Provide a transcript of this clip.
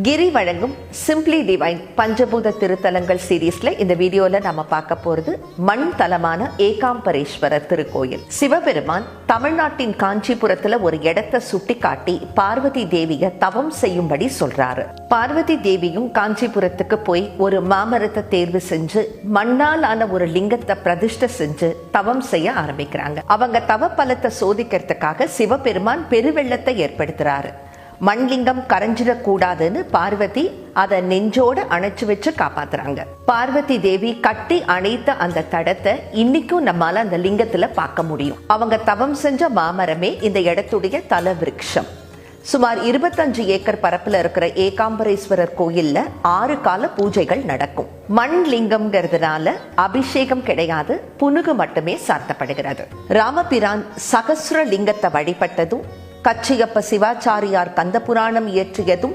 கிரி வழங்கும் simply divine பஞ்சபூத திருத்தலங்கள் சீரீஸ்ல இந்த வீடியோல நாம பார்க்க போறது மண் தலமான ஏகாம்பரேஸ்வரர் திருக்கோயில். சிவபெருமான் தமிழ்நாட்டின் காஞ்சிபுரத்துல ஒரு இடத்தை சுட்டி காட்டி பார்வதி தேவிய தவம் செய்யும்படி சொல்றாரு. பார்வதி தேவியும் காஞ்சிபுரத்துக்கு போய் ஒரு மாமரத்தை தேர்வு செஞ்சு மண்ணால் ஆன ஒரு லிங்கத்தை பிரதிஷ்டை செஞ்சு தவம் செய்ய ஆரம்பிக்கிறாங்க. அவங்க தவ பலத்தை சோதிக்கிறதுக்காக சிவபெருமான் பெருவெள்ளத்தை ஏற்படுத்துறாரு. மண்லிங்கம் கரைஞ்சிடக்கூடாதுன்னு பார்வதி அதை நெஞ்சோட அணைச்சு வச்சு காப்பாத்துறாங்க. பார்வதி தேவி கட்டி அணைத்த அந்த தடத்தை இன்னைக்கும் நம்மால அந்த லிங்கத்துல பார்க்க முடியும். அவங்க தவம் செஞ்ச மாமரமே இந்த இடத்துடைய தல விருட்சம். சுமார் 25 ஏக்கர் பரப்புல இருக்கிற ஏகாம்பரேஸ்வரர் கோயில்ல 6 கால பூஜைகள் நடக்கும். மண் லிங்கம்ங்கிறதுனால அபிஷேகம் கிடையாது, புனுகு மட்டுமே சாத்தப்படுகிறது. ராமபிரான் சகஸ்ர லிங்கத்தை வழிபட்டதும், கச்சியப்ப சிவாச்சாரியார் கந்த புராணம் இயற்றியதும்,